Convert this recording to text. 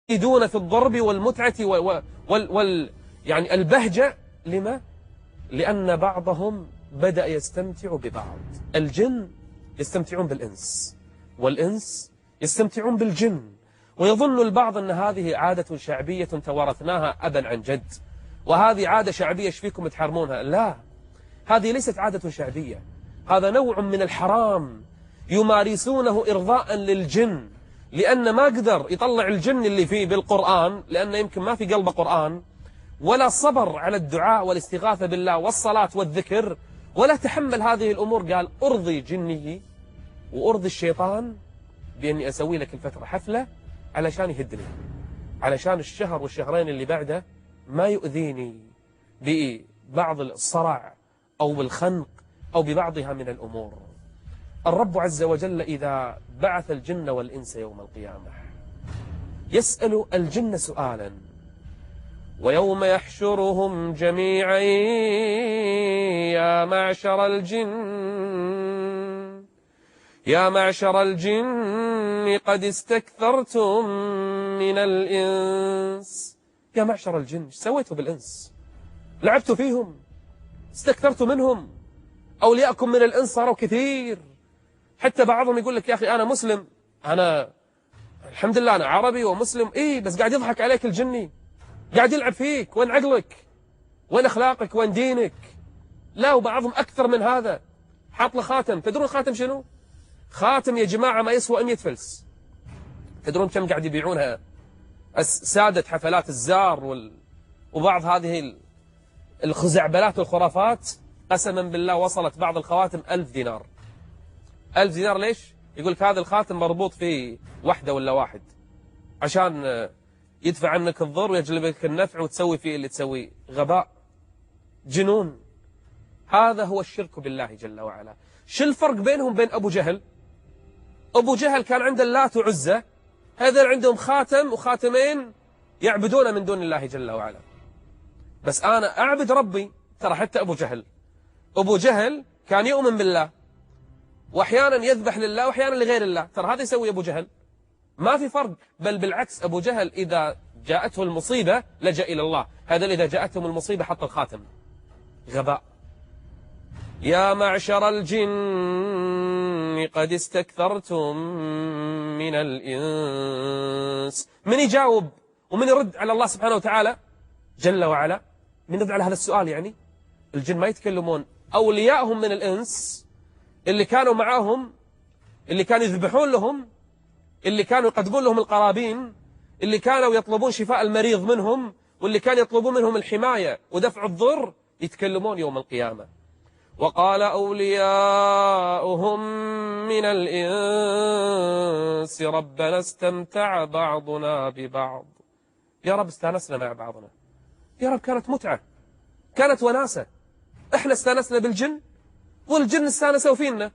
يزيدون في الضرب والمتعة يعني البهجة. لما؟ لأن بعضهم بدأ يستمتع ببعض. الجن يستمتعون بالإنس، والإنس يستمتعون بالجن، ويظن البعض أن هذه عادة شعبية توارثناها أبا عن جد، وهذه عادة شعبية ايش فيكم تحرمونها. لا، هذه ليست عادة شعبية، هذا نوع من الحرام يمارسونه إرضاء للجن، لأن ما قدر يطلع الجن اللي فيه بالقرآن، لأنه يمكن ما في قلبه قرآن، ولا صبر على الدعاء والاستغاثة بالله والصلاة والذكر، ولا تحمل هذه الأمور. قال أرضي جنه وأرضي الشيطان بأني أسوي لك الفترة حفلة علشان يهدني، علشان الشهر والشهرين اللي بعده ما يؤذيني ببعض الصرع أو بالخنق أو ببعضها من الأمور. الرب عز وجل إذا بعث الجن والإنس يوم القيامة يسأل الجن سؤالا: ويوم يحشرهم جميعا يا معشر الجن قد استكثرتم من الإنس. يا معشر الجن، ايش سويتوا بالإنس؟ لعبتوا فيهم؟ استكثرتوا منهم؟ أولياءكم من الإنس صاروا كثير، حتى بعضهم يقول لك: يا أخي أنا مسلم، أنا الحمد لله أنا عربي ومسلم، إيه بس قاعد يضحك عليك الجني، قاعد يلعب فيك. وين عقلك؟ وين أخلاقك؟ وين دينك؟ لا، وبعضهم أكثر من هذا، حاط له خاتم. تدرون خاتم شنو؟ خاتم يا جماعة ما يسوى 100 فلس. تدرون كم قاعد يبيعونها سادة حفلات الزار وبعض هذه الخزعبلات والخرافات؟ قسما بالله وصلت بعض الخواتم 1000 دينار. 1000 دينار ليش؟ يقول لك هذا الخاتم مربوط فيه وحدة ولا واحد عشان يدفع عنك الضر ويجلب لك النفع وتسوي فيه اللي تسويه. غباء، جنون. هذا هو الشرك بالله جل وعلا. شو الفرق بينهم بين أبو جهل؟ أبو جهل كان عنده اللات وعزة، هذول عندهم خاتم وخاتمين يعبدون من دون الله جل وعلا. بس أنا أعبد ربي. ترى حتى أبو جهل كان يؤمن بالله، وأحيانا يذبح لله وأحيانا لغير الله. ترى هذا يسوي أبو جهل، ما في فرق، بل بالعكس. أبو جهل إذا جاءته المصيبة لجأ إلى الله، هذا إذا جاءتهم المصيبة حط الخاتم. غباء. يا معشر الجن قد استكثرتم من الإنس. من يجاوب ومن يرد على الله سبحانه وتعالى جل وعلا؟ من يرد على هذا السؤال؟ يعني الجن ما يتكلمون. أولياءهم من الإنس اللي كانوا معاهم، اللي كانوا يذبحون لهم، اللي كانوا يقدمون لهم القرابين، اللي كانوا يطلبون شفاء المريض منهم، واللي كانوا يطلبون منهم الحماية ودفع الضر، يتكلمون يوم القيامة. وقال أولياؤهم من الإنس ربنا استمتع بعضنا ببعض. يا رب استانسنا مع بعضنا، يا رب كانت متعة، كانت وناسة. احنا استانسنا بالجن والجن استانسوا فينا.